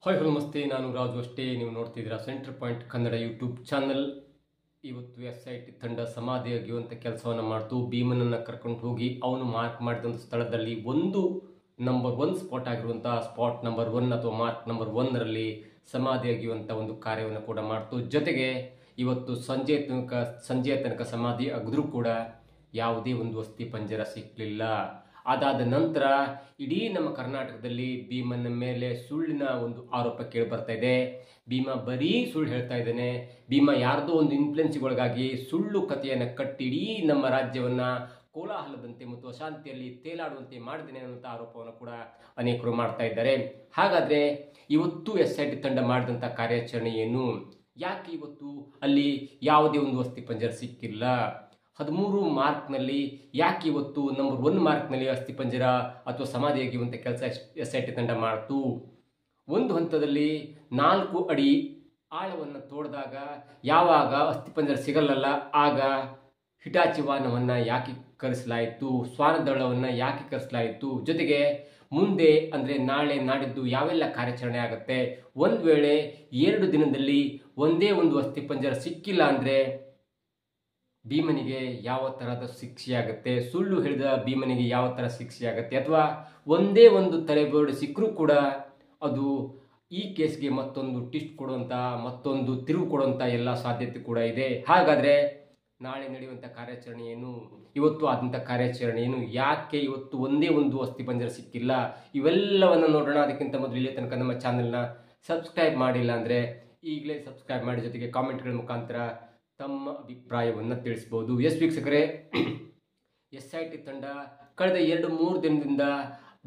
Hi hello ನಮಸ್ತೆ, ನಾನು ರಾಜು ಅಷ್ಟೇ. ನೀವು ನೋಡ್ತಿದ್ದೀರಾ centre point Kannada YouTube channel. ಇವತ್ತು SIT ತಂಡ ಸಮಾಧಿ ಅಗೆಯುವಂಥ ಕೆಲಸವನ್ನು ಮಾಡ್ತು. ಭೀಮನನ್ನು ಕರ್ಕೊಂಡು ಹೋಗಿ ಅವನು ಮಾರ್ಕ್ ಮಾಡಿದಂಥ ಸ್ಥಳದಲ್ಲಿ ಒಂದು ನಂಬರ್ 1 ಸ್ಪಾಟ್ ಆಗಿರುವಂಥ ಸ್ಪಾಟ್ ನಂಬರ್ 1 ಅಥವಾ ಮಾರ್ಕ್ ನಂಬರ್ 1ರಲ್ಲಿ ಸಮಾಧಿ ಅಗೆಯುವಂಥ ಒಂದು ಕಾರ್ಯವನ್ನು ಕೂಡ ಮಾಡ್ತು. ಜೊತೆಗೆ ಇವತ್ತು ಸಂಜೆಯ ತನಕ ಸಮಾಧಿ ಅಗೆದ್ರೂ ಕೂಡ ಯಾವುದೇ ಒಂದು ಅಸ್ಥಿ ಪಂಜರ ಸಿಕ್ಕಲಿಲ್ಲ. ಅದಾದ ನಂತರ ಇಡೀ ನಮ್ಮ ಕರ್ನಾಟಕದಲ್ಲಿ ಭೀಮನ ಮೇಲೆ ಸುಳ್ಳಿನ ಒಂದು ಆರೋಪ ಕೇಳಿ ಬರ್ತಾ ಇದೆ. ಭೀಮ ಬರೀ ಸುಳ್ಳು ಹೇಳ್ತಾ ಇದ್ದಾನೆ. ಭೀಮ ಯಾರ್ದೋ ಒಂದು ಇನ್ಫ್ಲುಯೆನ್ಸ್ಗೊಳಗಾಗಿ ಸುಳ್ಳು ಕಥೆಯನ್ನು ಕಟ್ಟಿ ಇಡೀ ನಮ್ಮ ರಾಜ್ಯವನ್ನ ಕೋಲಾಹಲದಂತೆ ಮತ್ತು ಅಶಾಂತಿಯಲ್ಲಿ ತೇಲಾಡುವಂತೆ ಮಾಡಿದ್ದೇನೆ ಅನ್ನುವಂಥ ಆರೋಪವನ್ನು ಕೂಡ ಅನೇಕರು ಮಾಡ್ತಾ ಇದ್ದಾರೆ. ಹಾಗಾದ್ರೆ ಇವತ್ತು SIT ತಂಡ ಮಾಡಿದಂಥ ಕಾರ್ಯಾಚರಣೆ ಏನು? ಯಾಕೆ ಇವತ್ತು ಅಲ್ಲಿ ಯಾವುದೇ ಒಂದು ಅಸ್ಥಿ ಪಂಜರ ಸಿಕ್ಕಿಲ್ಲ? 13 ಮಾರ್ಕ್ನಲ್ಲಿ ಯಾಕೆ ಇವತ್ತು ನಂಬರ್ 1 ಮಾರ್ಕ್ನಲ್ಲಿ ಅಸ್ಥಿಪಂಜರ ಅಥವಾ ಸಮಾಧಿ ಅಗೆಯುವಂಥ ಕೆಲಸ SIT ತಂಡ ಮಾಡ್ತು? ಒಂದು ಹಂತದಲ್ಲಿ 4 ಅಡಿ ಆಳವನ್ನು ತೋಡಿದಾಗ ಯಾವಾಗ ಅಸ್ಥಿಪಂಜರ ಸಿಗಲ್ಲಲ್ಲ, ಆಗ ಹಿಟಾಚಿ ವಾಹನವನ್ನು ಯಾಕೆ ಕರೆಸಲಾಯಿತು? ಶ್ವಾನದಳವನ್ನು ಯಾಕೆ ಕರೆಸಲಾಯಿತು? ಜೊತೆಗೆ ಮುಂದೆ ಅಂದರೆ ನಾಳೆ ನಾಡಿದ್ದು ಯಾವೆಲ್ಲ ಕಾರ್ಯಾಚರಣೆ ಆಗುತ್ತೆ? ಒಂದು ವೇಳೆ 2 ದಿನದಲ್ಲಿ ಒಂದೇ ಒಂದು ಅಸ್ಥಿಪಂಜರ ಸಿಕ್ಕಿಲ್ಲ ಅಂದರೆ ಭೀಮನಿಗೆ ಯಾವ ತರಹದ ಶಿಕ್ಷೆ ಆಗುತ್ತೆ? ಸುಳ್ಳು ಹೇಳಿದ ಭೀಮನಿಗೆ ಯಾವ ಥರ ಶಿಕ್ಷೆ ಆಗುತ್ತೆ? ಅಥವಾ ಒಂದೇ ಒಂದು ತಲೆಬೋರ್ಡ್ ಸಿಕ್ಕರೂ ಕೂಡ ಅದು ಈ ಕೇಸ್ಗೆ ಮತ್ತೊಂದು ಟ್ವಿಸ್ಟ್ ಕೊಡುವಂಥ, ಮತ್ತೊಂದು ತಿರುವು ಕೊಡುವಂಥ ಎಲ್ಲ ಸಾಧ್ಯತೆ ಕೂಡ ಇದೆ. ಹಾಗಾದರೆ ನಾಳೆ ನಡೆಯುವಂಥ ಕಾರ್ಯಾಚರಣೆ ಏನು? ಇವತ್ತು ಆದಂಥ ಕಾರ್ಯಾಚರಣೆ ಏನು? ಯಾಕೆ ಇವತ್ತು ಒಂದೇ ಒಂದು ಅಸ್ಥಿಪಂಜರ ಸಿಕ್ಕಿಲ್ಲ? ಇವೆಲ್ಲವನ್ನು ನೋಡೋಣ. ಅದಕ್ಕಿಂತ ಮೊದಲು ಇಲ್ಲಿ ತನಕ ನಮ್ಮ ಚಾನಲ್ನ ಸಬ್ಸ್ಕ್ರೈಬ್ ಮಾಡಿಲ್ಲ ಅಂದರೆ ಈಗಲೇ ಸಬ್ಸ್ಕ್ರೈಬ್ ಮಾಡಿ, ಜೊತೆಗೆ ಕಾಮೆಂಟ್ಗಳ ಮುಖಾಂತರ ತಮ್ಮ ಅಭಿಪ್ರಾಯವನ್ನು ತಿಳಿಸ್ಬೋದು. ವೀಕ್ಷಕರೇ, SIT ತಂಡ ಕಳೆದ 2-3 ದಿನದಿಂದ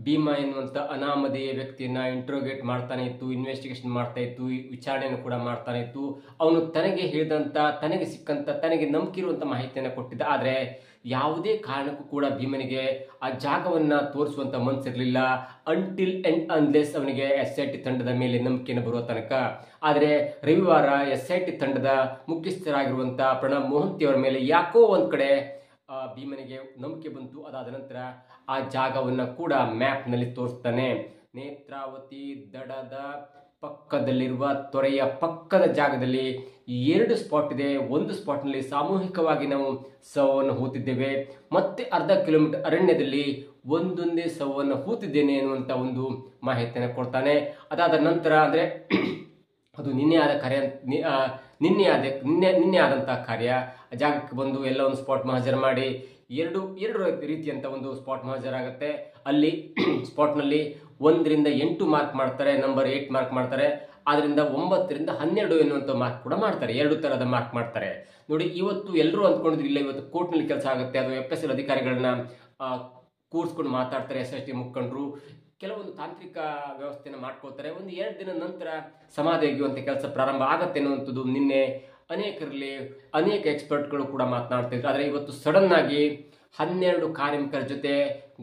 ಭೀಮ ಎನ್ನುವಂಥ ಅನಾಮಧೇಯ ವ್ಯಕ್ತಿಯನ್ನು ಇಂಟ್ರೋಗೇಟ್ ಮಾಡ್ತಾನೆ ಇತ್ತು, ಇನ್ವೆಸ್ಟಿಗೇಷನ್ ಮಾಡ್ತಾ ಇತ್ತು, ವಿಚಾರಣೆಯನ್ನು ಕೂಡ ಮಾಡ್ತಾನೆ ಇತ್ತು. ಅವನು ತನಗೆ ಹೇಳಿದಂಥ, ತನಗೆ ಸಿಕ್ಕಂಥ, ತನಗೆ ನಂಬಿಕಿರುವಂಥ ಮಾಹಿತಿಯನ್ನು ಕೊಟ್ಟಿದ್ದ. ಆದರೆ ಯಾವುದೇ ಕಾರಣಕ್ಕೂ ಕೂಡ ಭೀಮನಿಗೆ ಆ ಜಾಗವನ್ನು ತೋರಿಸುವಂಥ ಮನಸ್ಸಿರಲಿಲ್ಲ, ಅಂಟಿಲ್ ಅಂಡ್ ಅನ್ಲೆಸ್ ಅವನಿಗೆ SIT ತಂಡದ ಮೇಲೆ ನಂಬಿಕೆಯನ್ನು ಬರುವ ತನಕ. ಆದರೆ ರವಿವಾರ SIT ತಂಡದ ಮುಖ್ಯಸ್ಥರಾಗಿರುವಂಥ ಪ್ರಣಬ್ ಮೊಹಂತಿ ಅವರ ಮೇಲೆ ಯಾಕೋ ಒಂದು ಕಡೆ ಭೀಮನಿಗೆ ನಂಬಿಕೆ ಬಂತು. ಅದಾದ ನಂತರ ಆ ಜಾಗವನ್ನು ಕೂಡ ಮ್ಯಾಪ್ನಲ್ಲಿ ತೋರಿಸ್ತಾನೆ. ನೇತ್ರಾವತಿ ದಡದ ಪಕ್ಕದಲ್ಲಿರುವ ತೊರೆಯ ಪಕ್ಕದ ಜಾಗದಲ್ಲಿ 2 ಸ್ಪಾಟ್ ಇದೆ. ಒಂದು ಸ್ಪಾಟ್ನಲ್ಲಿ ಸಾಮೂಹಿಕವಾಗಿ ನಾವು ಶವವನ್ನು ಹೂತಿದ್ದೇವೆ, ಮತ್ತೆ ಅರ್ಧ ಕಿಲೋಮೀಟರ್ ಅರಣ್ಯದಲ್ಲಿ ಒಂದೊಂದೇ ಶವವನ್ನು ಹೂತಿದ್ದೇನೆ ಎನ್ನುವಂಥ ಒಂದು ಮಾಹಿತಿಯನ್ನು ಕೊಡ್ತಾನೆ. ಅದಾದ ನಂತರ ಅಂದರೆ ಅದು ನಿನ್ನೆ ಆದಂಥ ಕಾರ್ಯ. ಜಾಗಕ್ಕೆ ಬಂದು ಎಲ್ಲ ಒಂದು ಸ್ಪಾಟ್ ಮಹಜರ್ ಮಾಡಿ ಎರಡು ರೀತಿಯಂಥ ಒಂದು ಸ್ಪಾಟ್ ಮಹಜರಾಗುತ್ತೆ. ಅಲ್ಲಿ ಸ್ಪಾಟ್ನಲ್ಲಿ 1ರಿಂದ 8 ಮಾರ್ಕ್ ಮಾಡ್ತಾರೆ, ನಂಬರ್ 8 ಮಾರ್ಕ್ ಮಾಡ್ತಾರೆ. ಆದ್ದರಿಂದ 9ರಿಂದ 12 ಎನ್ನುವಂಥ ಮಾರ್ಕ್ ಕೂಡ ಮಾಡ್ತಾರೆ. 2 ಥರದ ಮಾರ್ಕ್ ಮಾಡ್ತಾರೆ. ನೋಡಿ, ಇವತ್ತು ಎಲ್ಲರೂ ಅಂದ್ಕೊಂಡಿದ್ರು ಇಲ್ಲ ಇವತ್ತು ಕೋರ್ಟ್ನಲ್ಲಿ ಕೆಲಸ ಆಗುತ್ತೆ, ಅದು FSL ಅಧಿಕಾರಿಗಳನ್ನ ಕೂರಿಸ್ಕೊಂಡು ಮಾತಾಡ್ತಾರೆ. SIT ಮುಖಂಡರು ಕೆಲವೊಂದು ತಾಂತ್ರಿಕ ವ್ಯವಸ್ಥೆಯನ್ನು ಮಾಡ್ಕೊಳ್ತಾರೆ. ಒಂದು 2 ದಿನ ನಂತರ ಸಮಾಧಿ ಅಗೆಯುವಂಥ ಕೆಲಸ ಪ್ರಾರಂಭ ಆಗತ್ತೆ ಅನ್ನುವಂಥದ್ದು ನಿನ್ನೆ ಅನೇಕ ಎಕ್ಸ್ಪರ್ಟ್ಗಳು ಕೂಡ ಮಾತನಾಡ್ತಿದ್ರು. ಆದರೆ ಇವತ್ತು ಸಡನ್ ಆಗಿ 12 ಕಾರ್ಮಿಕರ ಜೊತೆ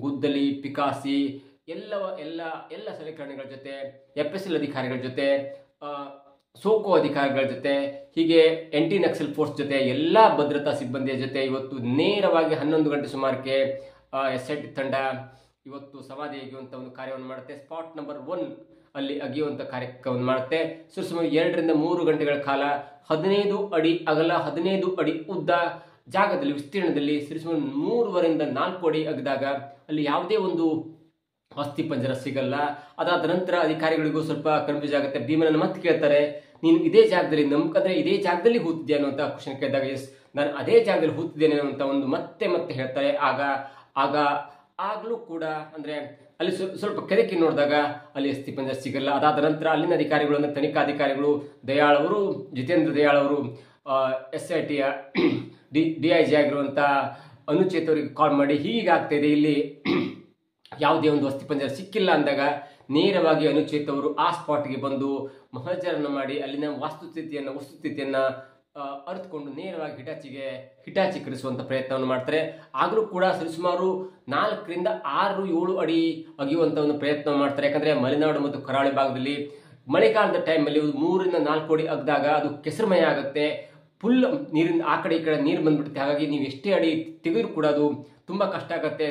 ಗುದ್ದಲಿ, ಪಿಕಾಸಿ ಎಲ್ಲ ಸಲಕರಣೆಗಳ ಜೊತೆ, FSL ಅಧಿಕಾರಿಗಳ ಜೊತೆ, ಸೋಕೋ ಅಧಿಕಾರಿಗಳ ಜೊತೆ, ಹೀಗೆ ಆಂಟಿ ನಕ್ಸಲ್ ಫೋರ್ಸ್ ಜೊತೆ ಎಲ್ಲ ಭದ್ರತಾ ಸಿಬ್ಬಂದಿಯ ಜೊತೆ ಇವತ್ತು ನೇರವಾಗಿ 11 ಗಂಟೆ ಸುಮಾರಕ್ಕೆ SIT ತಂಡ ಇವತ್ತು ಸಮಾಧಿ ಅಗೆಯುವಂಥ ಒಂದು ಕಾರ್ಯವನ್ನು ಮಾಡುತ್ತೆ. ಸ್ಪಾಟ್ ನಂಬರ್ 1 ಅಲ್ಲಿ ಅಗೆಯುವಂಥ ಕಾರ್ಯಕ್ರಮವನ್ನು ಮಾಡುತ್ತೆ. ಸುಮಾರು 2ರಿಂದ 3 ಗಂಟೆಗಳ ಕಾಲ 15 ಅಡಿ ಅಗಲ, 15 ಅಡಿ ಉದ್ದ ಜಾಗದಲ್ಲಿ, ವಿಸ್ತೀರ್ಣದಲ್ಲಿ ಸುಮಾರು 3ರಿಂದ 4 ಅಡಿ ಅಗೆದಾಗ ಅಲ್ಲಿ ಯಾವುದೇ ಒಂದು ಅಸ್ಥಿ ಪಂಜರ ಸಿಗಲ್ಲ. ಅದಾದ ನಂತರ ಅಧಿಕಾರಿಗಳಿಗೂ ಸ್ವಲ್ಪ ಕನ್ಫ್ಯೂಸ್ ಆಗುತ್ತೆ. ಭೀಮನನ್ನು ಮತ್ತೆ ಕೇಳ್ತಾರೆ, ನೀನು ಇದೇ ಜಾಗದಲ್ಲಿ ನಂಬ್ಕಂದ್ರೆ ಇದೇ ಜಾಗದಲ್ಲಿ ಹೂತಿದ್ಯಾ ಅನ್ನುವಂಥ ಕ್ವಶನ್ ಕೇಳಿದಾಗ ಎಸ್, ನಾನು ಅದೇ ಜಾಗದಲ್ಲಿ ಹೂತಿದ್ದೇನೆ ಅನ್ನುವಂಥ ಒಂದು ಮತ್ತೆ ಹೇಳ್ತಾರೆ. ಆಗಲೂ ಕೂಡ ಅಂದರೆ ಅಲ್ಲಿ ಸ್ವಲ್ಪ ಕೆದಕಿ ನೋಡಿದಾಗ ಅಲ್ಲಿ ಅಸ್ಥಿ ಪಂಜರ ಸಿಗಲ್ಲ. ಅದಾದ ನಂತರ ಅಲ್ಲಿನ ಅಧಿಕಾರಿಗಳು ಅಂದರೆ ತನಿಖಾ ಅಧಿಕಾರಿಗಳು ಜಿತೇಂದ್ರ ದಯಾಳ್ ಅವರು SITಯ DIG ಆಗಿರುವಂಥ ಅನುಚೇತ್ ಅವರಿಗೆ ಕಾಲ್ ಮಾಡಿ ಹೀಗಾಗ್ತಾಯಿದೆ, ಇಲ್ಲಿ ಯಾವುದೇ ಒಂದು ಅಸ್ಥಿ ಪಂಜರ ಸಿಕ್ಕಿಲ್ಲ ಅಂದಾಗ ನೇರವಾಗಿ ಅನುಚೇತ್ ಅವರು ಆ ಸ್ಪಾಟ್ಗೆ ಬಂದು ಮಹಜರನ್ನು ಮಾಡಿ ಅಲ್ಲಿನ ವಸ್ತುಸ್ಥಿತಿಯನ್ನು ಅರಿತುಕೊಂಡು ನೇರವಾಗಿ ಹಿಟಾಚೀಕರಿಸುವಂಥ ಪ್ರಯತ್ನವನ್ನು ಮಾಡ್ತಾರೆ. ಆಗಲೂ ಕೂಡ ಸರಿಸುಮಾರು 4ರಿಂದ 6-7 ಅಡಿ ಅಗೆಯುವಂಥ ಒಂದು ಪ್ರಯತ್ನ ಮಾಡ್ತಾರೆ. ಯಾಕಂದರೆ ಮಲೆನಾಡು ಮತ್ತು ಕರಾವಳಿ ಭಾಗದಲ್ಲಿ ಮಳೆಗಾಲದ ಟೈಮಲ್ಲಿ 3ರಿಂದ 4 ಅಡಿ ಅಗ್ದಾಗ ಅದು ಕೆಸರುಮಯ ಆಗುತ್ತೆ. ಫುಲ್ ನೀರಿನ ಆ ಕಡೆ ಈ ಕಡೆ ನೀರು ಬಂದ್ಬಿಡುತ್ತೆ. ಹಾಗಾಗಿ ನೀವು ಎಷ್ಟೇ ಅಡಿ ತೆಗೆದರೂ ಕೂಡ ಅದು ತುಂಬ ಕಷ್ಟ ಆಗುತ್ತೆ.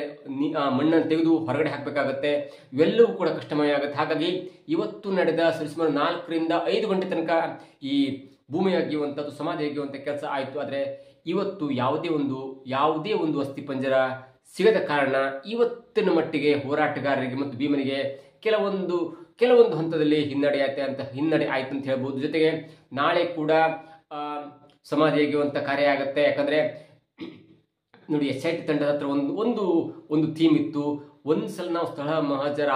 ಮಣ್ಣನ್ನು ತೆಗೆದು ಹೊರಗಡೆ ಹಾಕಬೇಕಾಗತ್ತೆ. ಇವೆಲ್ಲವೂ ಕೂಡ ಕಷ್ಟಮಯ ಆಗುತ್ತೆ. ಹಾಗಾಗಿ ಇವತ್ತು ನಡೆದ ಸರಿಸುಮಾರು 4 ರಿಂದ 5 ಗಂಟೆ ತನಕ ಈ ಭೂಮಿ ಅಗೆಯುವಂಥದ್ದು, ಸಮಾಧಿ ಅಗೆಯುವಂಥ ಕೆಲಸ ಆಯಿತು. ಆದರೆ ಇವತ್ತು ಯಾವುದೇ ಒಂದು ಅಸ್ಥಿಪಂಜರ ಸಿಗದ ಕಾರಣ ಇವತ್ತಿನ ಮಟ್ಟಿಗೆ ಹೋರಾಟಗಾರರಿಗೆ ಮತ್ತು ಭೀಮನಿಗೆ ಕೆಲವೊಂದು ಹಂತದಲ್ಲಿ ಹಿನ್ನಡೆ ಆಯ್ತು ಅಂತ ಹೇಳ್ಬೋದು. ಜೊತೆಗೆ ನಾಳೆ ಕೂಡ ಸಮಾಧಿ ಅಗೆಯುವಂಥ ಕಾರ್ಯ ಆಗುತ್ತೆ. ಯಾಕಂದ್ರೆ ನೋಡಿ, SIT ತಂಡದ ಹತ್ರ ಒಂದು ಥೀಮ್ ಇತ್ತು. ಒಂದ್ಸಲ ನಾವು ಸ್ಥಳ ಮಹಾಜರ್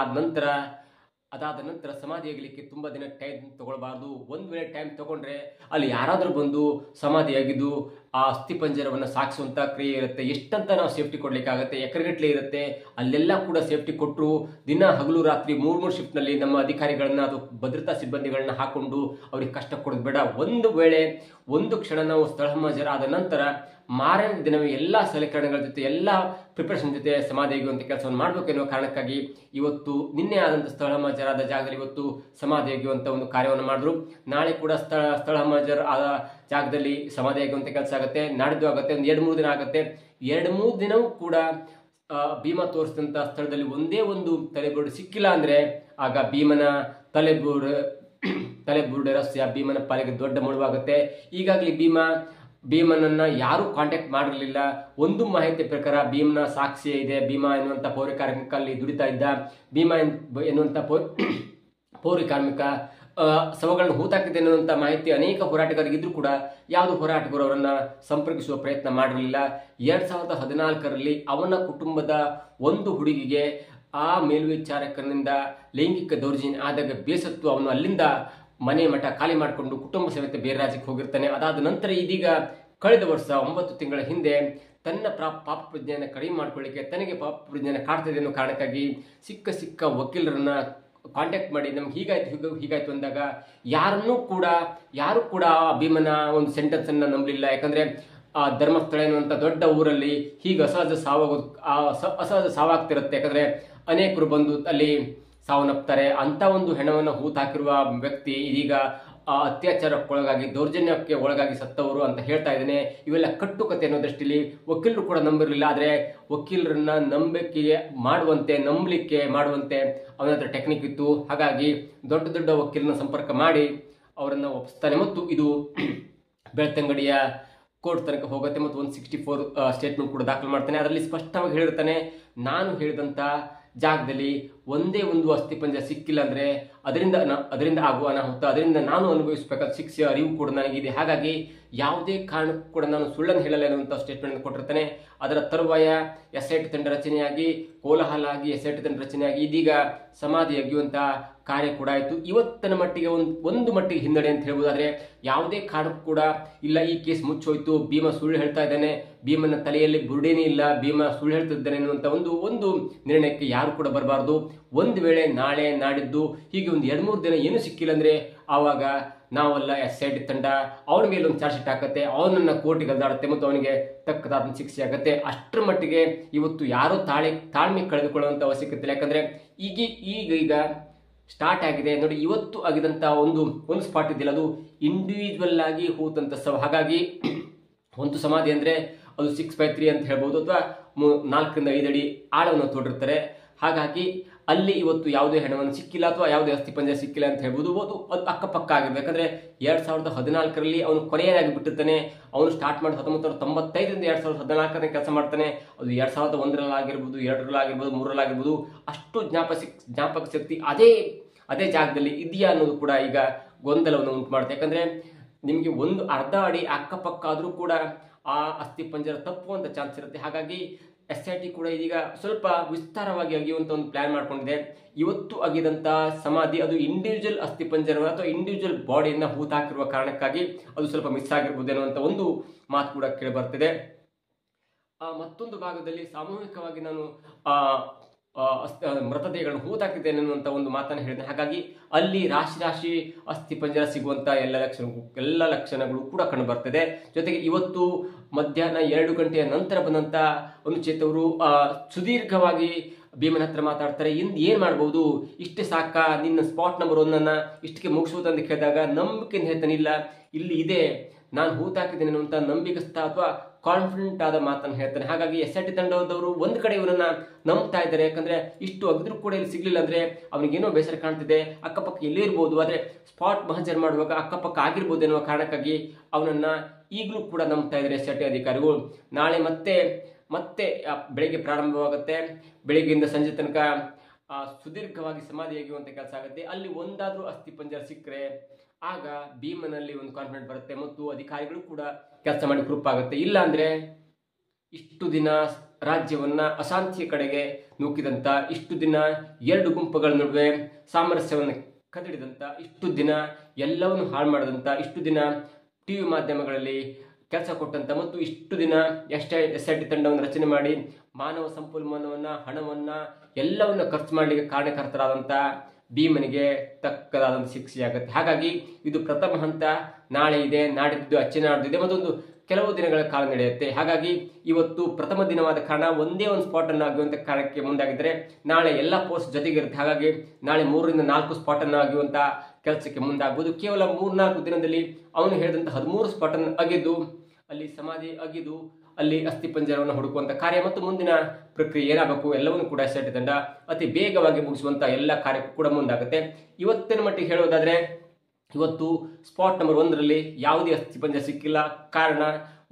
ಅದಾದ ನಂತರ ಸಮಾಧಿ ಆಗಲಿಕ್ಕೆ ತುಂಬ ದಿನ ಟೈಮ್ ತಗೊಳ್ಬಾರ್ದು. ಒಂದು ವೇಳೆ ಟೈಮ್ ತಗೊಂಡ್ರೆ ಅಲ್ಲಿ ಯಾರಾದರೂ ಬಂದು ಸಮಾಧಿ ಆಗಿದ್ದು ಆ ಅಸ್ಥಿಪಂಜರವನ್ನು ಸಾಗಿಸುವಂಥ ಕ್ರಿಯೆ ಇರುತ್ತೆ. ಎಷ್ಟಂತ ನಾವು ಸೇಫ್ಟಿ ಕೊಡಲಿಕ್ಕಾಗತ್ತೆ, ಎಕರೆಗಟ್ಟಲೆ ಇರುತ್ತೆ. ಅಲ್ಲೆಲ್ಲ ಕೂಡ ಸೇಫ್ಟಿ ಕೊಟ್ಟರು ದಿನ ಹಗಲು ರಾತ್ರಿ 3 ಶಿಫ್ಟ್ನಲ್ಲಿ ನಮ್ಮ ಅಧಿಕಾರಿಗಳನ್ನ ಅದು ಭದ್ರತಾ ಸಿಬ್ಬಂದಿಗಳನ್ನ ಹಾಕೊಂಡು ಅವ್ರಿಗೆ ಕಷ್ಟ ಕೊಡೋದು ಬೇಡ. ಒಂದು ವೇಳೆ ಒಂದು ಕ್ಷಣ ನಾವು ಸ್ಥಳ ಹಾಜರಾದ ನಂತರ ಮಾರನೇ ದಿನವೇ ಎಲ್ಲ ಸಲಕರಣೆಗಳ ಜೊತೆ ಎಲ್ಲ ಪ್ರಿಪರೇಷನ್ ಜೊತೆ ಸಮಾಧಿ ಅಗೆಯುವಂಥ ಕೆಲಸವನ್ನು ಮಾಡಬೇಕು ಎನ್ನುವ ಕಾರಣಕ್ಕಾಗಿ ಇವತ್ತು ನಿನ್ನೆ ಆದಂಥ ಸ್ಥಳ ಹಾಜರಾದ ಜಾಗದಲ್ಲಿ ಇವತ್ತು ಸಮಾಧಿ ಅಗೆಯುವಂಥ ಒಂದು ಕಾರ್ಯವನ್ನು ಮಾಡಿದ್ರು. ನಾಳೆ ಕೂಡ ಸ್ಥಳ ಹಾಜರ್ ಆದ ಜಾಗದಲ್ಲಿ ಸಮಾಧಿ ಅಗೆಯುವಂಥ ಕೆಲಸ ಆಗುತ್ತೆ. ನಾಡಿದ್ದು ಆಗುತ್ತೆ. ಒಂದು 2-3 ದಿನ ಆಗುತ್ತೆ. 2-3 ದಿನವೂ ಕೂಡ ಭೀಮ ತೋರಿಸಿದಂಥ ಸ್ಥಳದಲ್ಲಿ ಒಂದೇ ಒಂದು ತಲೆಬುರುಡೆ ಸಿಕ್ಕಿಲ್ಲ ಅಂದ್ರೆ ಆಗ ಭೀಮನ ತಲೆಬುರುಡೆ ರಹಸ್ಯ ಭೀಮನ ಪಾಲಿಗೆ ದೊಡ್ಡ ಮುಳುವಾಗುತ್ತೆ. ಈಗಾಗಲೇ ಭೀಮನನ್ನ ಯಾರು ಕಾಂಟ್ಯಾಕ್ಟ್ ಮಾಡಿರಲಿಲ್ಲ. ಒಂದು ಮಾಹಿತಿ ಪ್ರಕಾರ ಭೀಮನ ಸಾಕ್ಷಿ ಇದೆ. ಭೀಮ ಎನ್ನುವಂಥ ಪೌರ ಕಾರ್ಮಿಕ ಅಲ್ಲಿ ದುಡಿತಾ ಇದ್ದ. ಭೀಮ ಎನ್ನುವಂಥ ಪೌರ ಕಾರ್ಮಿಕ ಶವಗಳನ್ನು ಹೂತಾಕಿದೆ ಎನ್ನುವಂಥ ಮಾಹಿತಿ ಅನೇಕ ಹೋರಾಟಗಾರರಿಗಿದ್ರು ಕೂಡ ಯಾವುದು ಹೋರಾಟಗಾರರು ಅವರನ್ನ ಸಂಪರ್ಕಿಸುವ ಪ್ರಯತ್ನ ಮಾಡಿರಲಿಲ್ಲ. 2014ರಲ್ಲಿ ಅವನ ಕುಟುಂಬದ ಒಂದು ಹುಡುಗಿಗೆ ಆ ಮೇಲ್ವಿಚಾರಕನಿಂದ ಲೈಂಗಿಕ ದೌರ್ಜನ್ಯ ಆದಾಗ ಬೇಸತ್ತು ಅವನು ಅಲ್ಲಿಂದ ಮನೆ ಮಠ ಖಾಲಿ ಮಾಡಿಕೊಂಡು ಕುಟುಂಬ ಸಮೇತ ಬೇರೆ ರಾಜ್ಯಕ್ಕೆ ಹೋಗಿರ್ತಾನೆ. ಅದಾದ ನಂತರ ಇದೀಗ ಕಳೆದ ವರ್ಷ 9 ತಿಂಗಳ ಹಿಂದೆ ತನ್ನ ಪಾಪ ಪ್ರಜ್ಞೆಯನ್ನು ಕಡಿಮೆ ಮಾಡ್ಕೊಳ್ಳಿಕ್ಕೆ ತನಗೆ ಪಾಪ ಪ್ರಜ್ಞೆಯನ್ನು ಕಾಡ್ತಿದೆ ಅನ್ನೋ ಕಾರಣಕ್ಕಾಗಿ ಸಿಕ್ಕ ವಕೀಲರನ್ನ ಕಾಂಟ್ಯಾಕ್ಟ್ ಮಾಡಿ ನಮ್ಗೆ ಹೀಗಾಯ್ತು ಅಂದಾಗ ಯಾರು ಕೂಡ ಭೀಮನ ಒಂದು ಸೆಂಟೆನ್ಸ್ ಅನ್ನ ನಂಬಲಿಲ್ಲ. ಯಾಕಂದ್ರೆ ಆ ಧರ್ಮಸ್ಥಳ ಎನ್ನುವಂಥ ದೊಡ್ಡ ಊರಲ್ಲಿ ಹೀಗೆ ಅಸಹಜ ಸಾವಾಗ್ತಿರುತ್ತೆ. ಯಾಕಂದ್ರೆ ಅನೇಕರು ಬಂದು ಅಲ್ಲಿ ಸಾವನ್ನಪ್ತಾರೆ. ಅಂತ ಒಂದು ಹೆಣವನ್ನು ಹೂತಾಕಿರುವ ವ್ಯಕ್ತಿ ಇದೀಗ ಅತ್ಯಾಚಾರಕ್ಕೊಳಗಾಗಿ ದೌರ್ಜನ್ಯಕ್ಕೆ ಒಳಗಾಗಿ ಸತ್ತವರು ಅಂತ ಹೇಳ್ತಾ ಇದ್ದೇನೆ. ಇವೆಲ್ಲ ಕಟ್ಟುಕತೆ ಅನ್ನೋ ದೃಷ್ಟಿಯಲ್ಲಿ ವಕೀಲರು ಕೂಡ ನಂಬಿರಲಿಲ್ಲ. ಆದರೆ ವಕೀಲರನ್ನ ನಂಬಲಿಕ್ಕೆ ಮಾಡುವಂತೆ ಅವನ ಹತ್ರ ಟೆಕ್ನಿಕ್ ಇತ್ತು. ಹಾಗಾಗಿ ದೊಡ್ಡ ವಕೀಲರನ್ನ ಸಂಪರ್ಕ ಮಾಡಿ ಅವರನ್ನ ಒಪ್ಪಿಸ್ತಾನೆ ಮತ್ತು ಇದು ಬೆಳ್ತಂಗಡಿಯ ಕೋರ್ಟ್ ತನಕ ಹೋಗುತ್ತೆ ಮತ್ತು 164 ಸ್ಟೇಟ್ಮೆಂಟ್ ಕೂಡ ದಾಖಲು ಮಾಡ್ತಾನೆ. ಅದರಲ್ಲಿ ಸ್ಪಷ್ಟವಾಗಿ ಹೇಳಿರ್ತಾನೆ, ನಾನು ಹೇಳಿದಂಥ ಜಾಗದಲ್ಲಿ ಒಂದೇ ಒಂದು ಅಸ್ಥಿಪಂಜರ ಸಿಕ್ಕಿಲ್ಲ ಅಂದ್ರೆ ಅದರಿಂದ ಆಗುವ ಅನಾಹುತ, ಅದರಿಂದ ನಾನು ಅನುಭವಿಸಬೇಕಾದ ಶಿಕ್ಷೆ ಅರಿವು ಕೂಡ ನನಗಿದೆ. ಹಾಗಾಗಿ ಯಾವುದೇ ಕಾರಣಕ್ಕೂ ಕೂಡ ನಾನು ಸುಳ್ಳನ್ನು ಹೇಳಲ್ಲ ಎನ್ನುವಂಥ ಸ್ಟೇಟ್ಮೆಂಟ್ ಕೊಟ್ಟಿರ್ತಾನೆ. ಅದರ ತರುವಾಯ SIT ತಂಡ ರಚನೆಯಾಗಿ ಕೋಲಾಹಲ ಆಗಿ SIT ತಂಡ ರಚನೆಯಾಗಿ ಇದೀಗ ಸಮಾಧಿ ಅಗೆಯುವಂಥ ಕಾರ್ಯ ಕೂಡ ಆಯಿತು. ಇವತ್ತಿನ ಮಟ್ಟಿಗೆ ಒಂದು ಮಟ್ಟಿಗೆ ಹಿನ್ನಡೆ ಅಂತ ಹೇಳ್ಬೋದಾದ್ರೆ ಯಾವುದೇ ಕಾರಣಕ್ಕೂ ಕೂಡ ಇಲ್ಲ ಈ ಕೇಸ್ ಮುಚ್ಚೋಯ್ತು, ಭೀಮ ಸುಳ್ಳು ಹೇಳ್ತಾ ಇದ್ದಾನೆ, ಭೀಮನ ತಲೆಯಲ್ಲಿ ಬುರುಡೇನೇ ಇಲ್ಲ, ಭೀಮ ಸುಳ್ಳು ಹೇಳ್ತಿದ್ದಾನೆ ಎನ್ನುವಂಥ ಒಂದು ನಿರ್ಣಯಕ್ಕೆ ಯಾರು ಕೂಡ ಬರಬಾರ್ದು. ಒಂದು ವೇಳೆ ನಾಳೆ ನಾಡಿದ್ದು ಹೀಗೆ ಒಂದು 2-3 ದಿನ ಏನು ಸಿಕ್ಕಿಲ್ಲ ಅಂದ್ರೆ ಆವಾಗ ನಾವೆಲ್ಲ SIT ತಂಡ ಅವನ ಮೇಲೆ ಒಂದು ಚಾರ್ಜ್ ಶೀಟ್ ಹಾಕತ್ತೆ, ಅವನನ್ನ ಕೋರ್ಟಿಗೆ ಅಲ್ದಾಡುತ್ತೆ ಮತ್ತು ಅವನಿಗೆ ತಕ್ಕದಾದ ಶಿಕ್ಷೆ ಆಗುತ್ತೆ. ಅಷ್ಟರ ಮಟ್ಟಿಗೆ ಇವತ್ತು ಯಾರು ತಾಳ್ಮೆ ಕಳೆದುಕೊಳ್ಳುವಂಥ ಅವಶ್ಯಕತೆ ಇಲ್ಲ. ಯಾಕಂದ್ರೆ ಈಗ ಸ್ಟಾರ್ಟ್ ಆಗಿದೆ ನೋಡಿ. ಇವತ್ತು ಆಗಿದಂತ ಒಂದು ಸ್ಪಾಟ್ ಇದೆಯಲ್ಲ, ಅದು ಇಂಡಿವಿಜುವಲ್ ಆಗಿ ಹೋದಂತ ಹಾಗಾಗಿ ಒಂದು ಸಮಾಧಿ ಅಂದ್ರೆ ಅದು 6x3 ಅಂತ ಹೇಳ್ಬೋದು, ಅಥವಾ 4 ರಿಂದ 5 ಅಡಿ ಆಳವನ್ನು ತೋಡಿರ್ತಾರೆ. ಹಾಗಾಗಿ ಅಲ್ಲಿ ಇವತ್ತು ಯಾವುದೇ ಹೆಣವನ್ನು ಸಿಕ್ಕಿಲ್ಲ ಅಥವಾ ಯಾವುದೇ ಅಸ್ಥಿಪಂಜರ ಸಿಕ್ಕಿಲ್ಲ ಅಂತ ಹೇಳ್ಬೋದು. ಅದು ಅಕ್ಕಪಕ್ಕ ಆಗಿರ್ಬೇಕು. ಯಾಕಂದ್ರೆ 2014ರಲ್ಲಿ ಅವನು ಕೊನೆಯಾಗಿ ಬಿಟ್ಟಿರ್ತಾನೆ. ಅವನು ಸ್ಟಾರ್ಟ್ ಮಾಡಿ 1995ರಿಂದ 2014 ಕೆಲಸ ಮಾಡ್ತಾನೆ. ಅದು 2001ರಲ್ಲಿ ಆಗಿರ್ಬೋದು, 2ರಲ್ಲಿ ಆಗಿರ್ಬೋದು, 3ರಲ್ಲಿ ಆಗಿರ್ಬೋದು. ಅಷ್ಟು ಜ್ಞಾಪಕ ಶಕ್ತಿ ಅದೇ ಜಾಗದಲ್ಲಿ ಇದೆಯಾ ಅನ್ನೋದು ಕೂಡ ಈಗ ಗೊಂದಲವನ್ನು ಉಂಟು ಮಾಡುತ್ತೆ. ಯಾಕಂದ್ರೆ ನಿಮಗೆ ಒಂದು ಅರ್ಧ ಅಡಿ ಅಕ್ಕಪಕ್ಕ ಆದ್ರೂ ಕೂಡ ಆ ಅಸ್ಥಿಪಂಜರ ತಪ್ಪುವಂತ ಚಾನ್ಸ್ ಇರುತ್ತೆ. ಹಾಗಾಗಿ SIT ಕೂಡ ಇದೀಗ ಸ್ವಲ್ಪ ವಿಸ್ತಾರವಾಗಿ ಅಗೆಯುವಂತ ಒಂದು ಪ್ಲಾನ್ ಮಾಡ್ಕೊಂಡಿದೆ. ಇವತ್ತು ಅಗಿದಂತ ಸಮಾಧಿ ಅದು ಇಂಡಿವಿಜುವಲ್ ಅಸ್ಥಿಪಂಜರ ಅಥವಾ ಇಂಡಿವಿಜುವಲ್ ಬಾಡಿಯನ್ನ ಹೂತಾಕಿರುವ ಕಾರಣಕ್ಕಾಗಿ ಅದು ಸ್ವಲ್ಪ ಮಿಸ್ ಆಗಿರ್ಬೋದು ಅನ್ನುವಂತ ಒಂದು ಮಾತು ಕೂಡ ಕೇಳಿ ಬರ್ತಿದೆ. ಮತ್ತೊಂದು ಭಾಗದಲ್ಲಿ ಸಾಮೂಹಿಕವಾಗಿ ನಾನು ಮೃತದೇಹಗಳನ್ನು ಹೂತಾಕಿದ್ದೇನೆ ಅನ್ನುವಂಥ ಒಂದು ಮಾತನ್ನು ಹೇಳಿದೆ. ಹಾಗಾಗಿ ಅಲ್ಲಿ ರಾಶಿ ಅಸ್ಥಿಪಂಜರ ಸಿಗುವಂತ ಎಲ್ಲ ಲಕ್ಷಣಗಳು ಕೂಡ ಕಂಡು ಬರ್ತದೆ. ಜೊತೆಗೆ ಇವತ್ತು ಮಧ್ಯಾಹ್ನ 2 ಗಂಟೆಯ ನಂತರ ಬಂದಂತ ಒಂದು ಚೇತವರು ಸುದೀರ್ಘವಾಗಿ ಭೀಮನ ಹತ್ರ ಮಾತಾಡ್ತಾರೆ. ಏನು ಮಾಡ್ಬೋದು, ಇಷ್ಟೇ ಸಾಕಾ, ನಿನ್ನ ಸ್ಪಾಟ್ ನಂಬರ್ 1 ಇಷ್ಟಕ್ಕೆ ಮುಗಿಸುವುದಂತ ಕೇಳಿದಾಗ ನಂಬಿಕೆಯಿಂದ ಹೇಳ್ತಾನೆ, ಇಲ್ಲ ಇಲ್ಲಿ ಇದೆ, ನಾನು ಹೂತಾಕಿದ್ದೇನೆ ಅನ್ನುವಂಥ ನಂಬಿಕಸ್ಥ ಅಥವಾ ಕಾನ್ಫಿಡೆಂಟ್ ಆದ ಮಾತನ್ನು ಹೇಳ್ತಾನೆ. ಹಾಗಾಗಿ SIT ತಂಡದವರು ಒಂದು ಕಡೆ ಇವರನ್ನ ನಂಬ್ತಾ ಇದ್ದಾರೆ. ಯಾಕಂದ್ರೆ ಇಷ್ಟು ಅಗದ್ರೂ ಕೂಡ ಇಲ್ಲಿ ಸಿಗ್ಲಿಲ್ಲ ಅಂದ್ರೆ ಅವನಿಗೇನೋ ಬೇಸರ ಕಾಣ್ತಿದೆ, ಅಕ್ಕಪಕ್ಕ ಎಲ್ಲೇ ಇರ್ಬೋದು, ಆದ್ರೆ ಸ್ಪಾಟ್ ಮಹಜರ್ ಮಾಡುವಾಗ ಅಕ್ಕಪಕ್ಕ ಆಗಿರ್ಬೋದು ಎನ್ನುವ ಕಾರಣಕ್ಕಾಗಿ ಅವನನ್ನ ಈಗಲೂ ಕೂಡ ನಂಬ್ತಾ ಇದ್ದಾರೆ SIT ಅಧಿಕಾರಿಗಳು. ನಾಳೆ ಮತ್ತೆ ಬೆಳಿಗ್ಗೆ ಪ್ರಾರಂಭವಾಗುತ್ತೆ. ಬೆಳಿಗ್ಗೆಯಿಂದ ಸಂಜೆ ತನಕ ಸುದೀರ್ಘವಾಗಿ ಸಮಾಧಿ ಅಗೆಯುವಂತ ಕೆಲಸ ಆಗುತ್ತೆ. ಅಲ್ಲಿ ಒಂದಾದ್ರೂ ಅಸ್ಥಿ ಪಂಜರ ಸಿಕ್ಕರೆ ಆಗ ಭೀಮನಲ್ಲಿ ಒಂದು ಕಾನ್ಫಿಡೆಂಟ್ ಬರುತ್ತೆ ಮತ್ತು ಅಧಿಕಾರಿಗಳು ಕೂಡ ಕೆಲಸ ಮಾಡಿ ಪ್ರೂಫ್ ಆಗುತ್ತೆ. ಇಲ್ಲ ಅಂದ್ರೆ ಇಷ್ಟು ದಿನ ರಾಜ್ಯವನ್ನ ಅಶಾಂತಿಯ ಕಡೆಗೆ ನೂಕಿದಂತ, ಇಷ್ಟು ದಿನ 2 ಗುಂಪುಗಳ ನಡುವೆ ಸಾಮರಸ್ಯವನ್ನು ಕದಡಿದಂತ, ಇಷ್ಟು ದಿನ ಎಲ್ಲವನ್ನು ಹಾಳು ಮಾಡದಂತ, ಇಷ್ಟು ದಿನ ಟಿವಿ ಮಾಧ್ಯಮಗಳಲ್ಲಿ ಕೆಲಸ ಕೊಟ್ಟಂತ ಮತ್ತು ಇಷ್ಟು ದಿನ SIT ತಂಡವನ್ನು ರಚನೆ ಮಾಡಿ ಮಾನವ ಸಂಪನ್ಮೂಲವನ್ನ, ಹಣವನ್ನ ಎಲ್ಲವನ್ನ ಖರ್ಚು ಮಾಡಲಿಕ್ಕೆ ಕಾರಣಕರ್ತರಾದಂತ ಭೀಮನಿಗೆ ತಕ್ಕದಾದಂಥ ಶಿಕ್ಷೆಯಾಗುತ್ತೆ. ಹಾಗಾಗಿ ಇದು ಪ್ರಥಮ ಹಂತ. ನಾಳೆ ಇದೆ, ನಾಡಿದ್ದು ಅಚ್ಚೆ ಇದೆ, ಮತ್ತೊಂದು ಕೆಲವು ದಿನಗಳ ಕಾಲ ನಡೆಯುತ್ತೆ. ಹಾಗಾಗಿ ಇವತ್ತು ಪ್ರಥಮ ದಿನವಾದ ಕಾರಣ ಒಂದೇ ಒಂದು ಸ್ಪಾಟ್ ಅನ್ನು ಆಗುವಂತ ಕಾರ್ಯಕ್ಕೆ ಮುಂದಾಗಿದ್ದರೆ ನಾಳೆ ಎಲ್ಲ ಪೋಸ್ಟ್ ಜೊತೆಗಿರುತ್ತೆ. ಹಾಗಾಗಿ ನಾಳೆ 3 ರಿಂದ 4 ಸ್ಪಾಟ್ ಅನ್ನು ಆಗುವಂತ ಕೆಲಸಕ್ಕೆ ಮುಂದಾಗಬಹುದು. ಕೇವಲ 3-4 ದಿನದಲ್ಲಿ ಅವನು ಹೇಳಿದಂತ 13 ಸ್ಪಾಟ್ ಅನ್ನು ಅಗೆದು ಅಲ್ಲಿ ಸಮಾಧಿ ಅಗೆದು ಅಲ್ಲಿ ಅಸ್ಥಿ ಪಂಜರವನ್ನು ಹುಡುಕುವಂತ ಕಾರ್ಯ ಮತ್ತು ಮುಂದಿನ ಪ್ರಕ್ರಿಯೆ ಏನಾಗಬೇಕು ಎಲ್ಲವನ್ನು ಕೂಡ SIT ತಂಡ ಅತಿ ಬೇಗವಾಗಿ ಮುಗಿಸುವಂತ ಎಲ್ಲ ಕಾರ್ಯಕ್ಕೂ ಕೂಡ ಮುಂದಾಗುತ್ತೆ. ಇವತ್ತಿನ ಮಟ್ಟಿಗೆ ಹೇಳೋದಾದ್ರೆ ಇವತ್ತು ಸ್ಪಾಟ್ ನಂಬರ್ 1ರಲ್ಲಿ ಯಾವುದೇ ಅಸ್ಥಿ ಪಂಜರ ಸಿಕ್ಕಿಲ್ಲ. ಕಾರಣ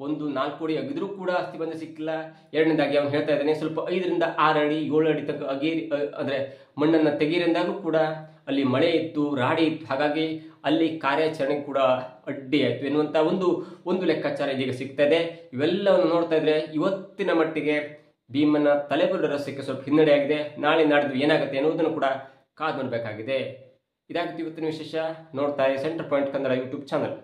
4 ಅಡಿ ಅಗಿದ್ರೂ ಕೂಡ ಅಸ್ಥಿ ಪಂಜರ ಸಿಕ್ಕಿಲ್ಲ. ಎರಡನೇದಾಗಿ ಅವನು ಹೇಳ್ತಾ ಇದ್ದಾನೆ, ಸ್ವಲ್ಪ 5 ರಿಂದ 6 ಅಡಿ 7 ಅಡಿ ತನಕ ಅಂದ್ರೆ ಮಣ್ಣನ್ನು ತೆಗೀರೆಂದಾಗೂ ಕೂಡ ಅಲ್ಲಿ ಮಳೆ ಇತ್ತು, ರಾಡಿ ಇತ್ತು. ಹಾಗಾಗಿ ಅಲ್ಲಿ ಕಾರ್ಯಾಚರಣೆ ಕೂಡ ಅಡ್ಡಿ ಆಯ್ತು ಎನ್ನುವಂತ ಒಂದು ಲೆಕ್ಕಾಚಾರ ಇದೀಗ ಸಿಗ್ತಾ ಇದೆ. ಇವೆಲ್ಲವನ್ನು ನೋಡ್ತಾ ಇದ್ರೆ ಇವತ್ತಿನ ಮಟ್ಟಿಗೆ ಭೀಮನ ತಲೆಬುರುಡೆ ರಸ್ಯಕ್ಕೆ ಸ್ವಲ್ಪ ಹಿನ್ನಡೆ ಆಗಿದೆ. ನಾಳೆ ನಾಡಿದ್ದು ಏನಾಗುತ್ತೆ ಅನ್ನೋದನ್ನು ಕೂಡ ಕಾದು ನೋಡಬೇಕಾಗಿದೆ. ಇದಾಗಿತ್ತು ಇವತ್ತಿನ ವಿಶೇಷ. ನೋಡ್ತಾ centre point Kannada YouTube channel.